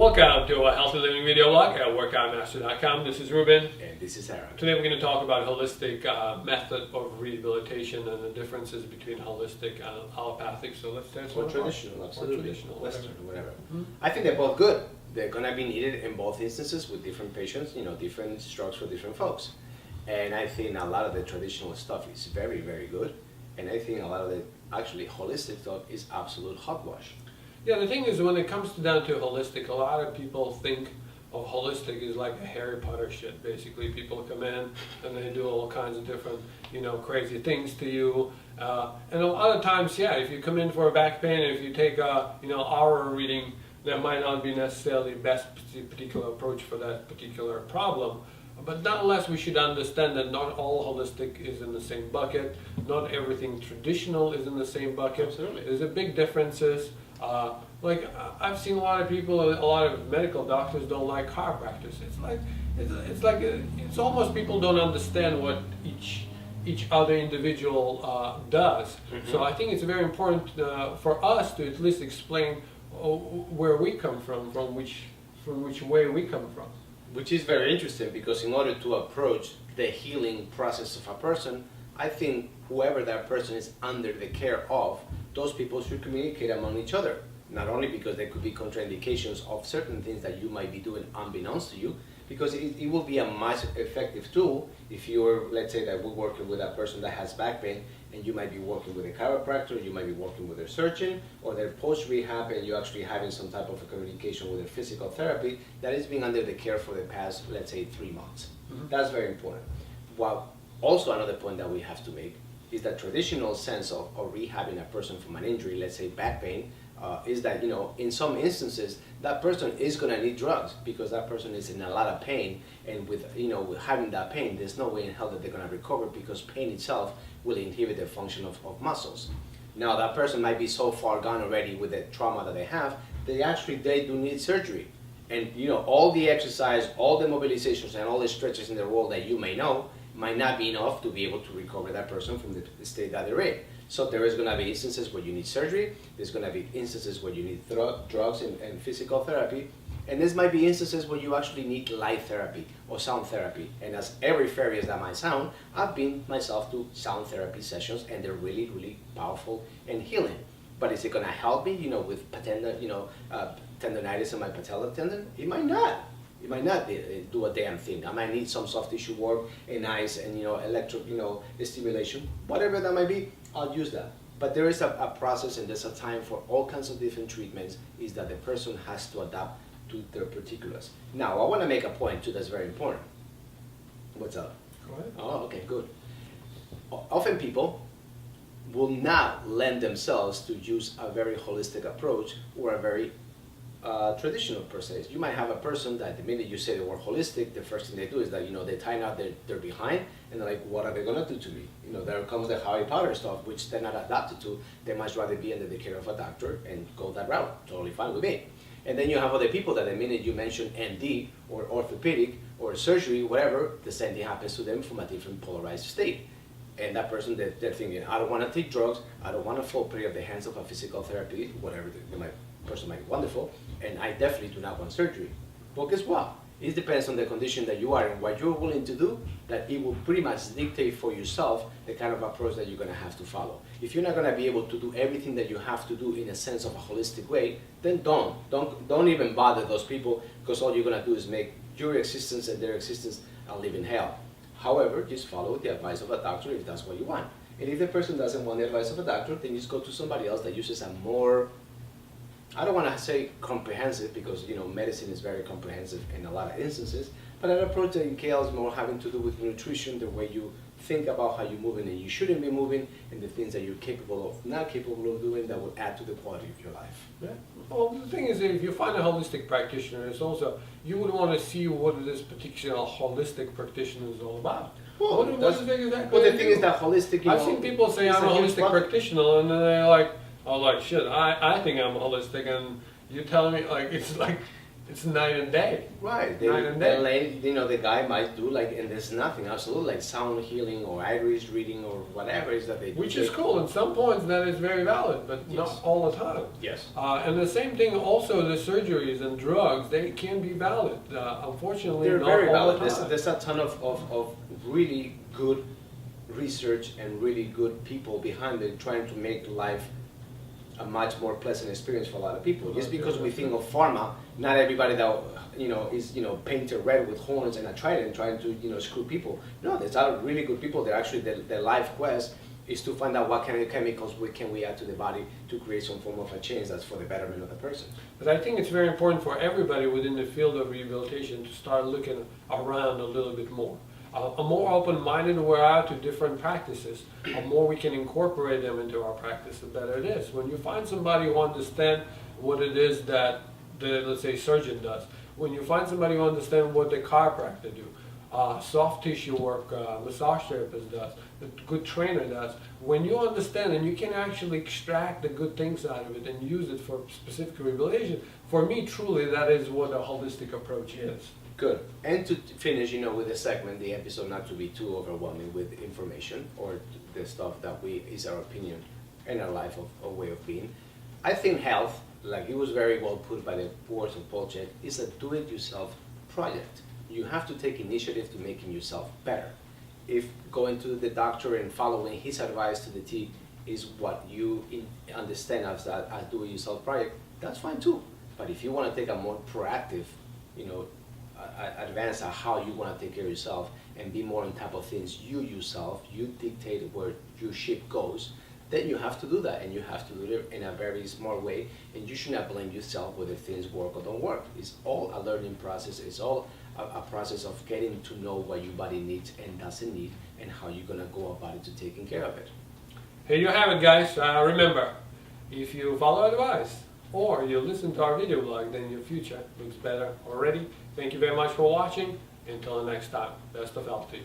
Welcome to a Healthy Living video blog at workoutmaster.com. This is Ruben. And this is Aram. Today we're going to talk about holistic method of rehabilitation and the differences between holistic and allopathic. So let's start Or with traditional, absolutely. Or traditional, Western, whatever. whatever. I think they're both good. They're going to be needed in both instances with different patients, different strokes for different folks. And I think a lot of the traditional stuff is very, very good. And I think a lot of the actually holistic stuff is absolute hogwash. Yeah, the thing is, when it comes down to holistic, a lot of people think of holistic as like a Harry Potter shit. Basically, people come in and they do all kinds of different, crazy things to you. And a lot of times, yeah, if you come in for a back pain, if you take a, hour reading, that might not be necessarily the best particular approach for that particular problem. But nonetheless, we should understand that not all holistic is in the same bucket. Not everything traditional is in the same bucket. Absolutely. There's a big differences. I've seen a lot of people, a lot of medical doctors don't like chiropractors. It's almost people don't understand what each other individual does. Mm-hmm. So I think it's very important for us to at least explain where we come from which way we come from. Which is very interesting because in order to approach the healing process of a person, I think whoever that person is under the care of, those people should communicate among each other. Not only because there could be contraindications of certain things that you might be doing unbeknownst to you, because it will be a much effective tool if you're, let's say that we're working with a person that has back pain and you might be working with a chiropractor, you might be working with a surgeon, or they're post-rehab and you're actually having some type of a communication with a physical therapy that is being under the care for the past, let's say, 3 months. Mm-hmm. That's very important. While also another point that we have to make is that traditional sense of rehabbing a person from an injury, let's say back pain, is that, in some instances, that person is going to need drugs because that person is in a lot of pain, and with having that pain, there's no way in hell that they're going to recover because pain itself will inhibit the function of muscles. Now, that person might be so far gone already with the trauma that they have, they do need surgery. And, all the exercise, all the mobilizations, and all the stretches in the world that you may know might not be enough to be able to recover that person from the state that they're in. So there is going to be instances where you need surgery, there's going to be instances where you need drugs and physical therapy, and this might be instances where you actually need light therapy or sound therapy. And as every fairy as that might sound, I've been myself to sound therapy sessions and they're really, really powerful and healing. But is it going to help me, with tendonitis in my patellar tendon? It might not. It might not do a damn thing. I might need some soft tissue work and ice and electric stimulation, whatever that might be. I'll use that. But there is a process and there's a time for all kinds of different treatments. Is that the person has to adapt to their particulars. Now I want to make a point too that's very important. What's up? Go ahead. Oh, okay, good. Often people will not lend themselves to use a very holistic approach or a very traditional per se. You might have a person that the minute you say the word holistic, the first thing they do is that they tie out their behind and they're like, what are they gonna do to me? There comes the Harry Potter stuff, which they're not adapted to. They much rather be under the care of a doctor and go that route. Totally fine with me. And then you have other people that the minute you mention MD or orthopedic or surgery, whatever, the same thing happens to them from a different polarized state. And that person, they're thinking, I don't want to take drugs, I don't want to fall prey of the hands of a physical therapy, whatever person might be wonderful, and I definitely do not want surgery. Well, guess what? It depends on the condition that you are and what you're willing to do, that it will pretty much dictate for yourself the kind of approach that you're going to have to follow. If you're not going to be able to do everything that you have to do in a sense of a holistic way, then don't even bother those people, because all you're going to do is make your existence and their existence a living hell. However, just follow the advice of a doctor if that's what you want. And if the person doesn't want the advice of a doctor, then just go to somebody else that uses a more, I don't want to say comprehensive, because medicine is very comprehensive in a lot of instances, but an approach that entails more having to do with nutrition, the way you think about how you're moving and you shouldn't be moving, and the things that you're capable of, not capable of doing, that will add to the quality of your life. Yeah. Well, the thing is, if you find a holistic practitioner, it's also, you would want to see what this particular holistic practitioner is all about. Well, what is exactly well, the thing is that holistic, I've seen people say I'm a holistic practitioner, and then they're like, oh, like, shit, I think I'm holistic, and you're telling me, like, it's like, it's night and day. Right. Night and day. The guy might do like, and there's nothing, absolutely, like sound healing or iris reading or whatever it is that they do. Which is cool. At some points that is very valid, but Yes. not all the time. Yes. And the same thing also, the surgeries and drugs, they can be valid. Unfortunately, They're not very all valid. the time. There's a ton of really good research and really good people behind it trying to make life a much more pleasant experience for a lot of people. Just because we think of pharma, not everybody that is painted red with horns and a trident trying to screw people. No, there's a really good people. They're actually their life quest is to find out what kind of chemicals can we add to the body to create some form of a change that's for the betterment of the person. But I think it's very important for everybody within the field of rehabilitation to start looking around a little bit more. A more open-minded we're out to different practices, the more we can incorporate them into our practice, the better it is. When you find somebody who understands what it is that the, let's say, surgeon does, when you find somebody who understands what the chiropractor do, soft tissue work, massage therapist does, a good trainer does, when you understand and you can actually extract the good things out of it and use it for specific rehabilitation, for me, truly, that is what a holistic approach is. Good. And to finish, with the segment, the episode, not to be too overwhelming with information or the stuff that is our opinion and our life of way of being. I think health, like it was very well put by the words of Paul Chek, is a do-it-yourself project. You have to take initiative to making yourself better. If going to the doctor and following his advice to the T is what you understand as a do-it-yourself project, that's fine too. But if you want to take a more proactive, advance on how you want to take care of yourself and be more on top of things you yourself, you dictate where your ship goes, then you have to do that, and you have to do it in a very smart way, and you should not blame yourself whether things work or don't work. It's all a learning process. It's all a process of getting to know what your body needs and doesn't need, and how you're going to go about it to taking care of it. Here you have it, guys. Remember, if you follow advice or you listen to our video blog, then your future looks better already. Thank you very much for watching. Until the next time, best of health to you.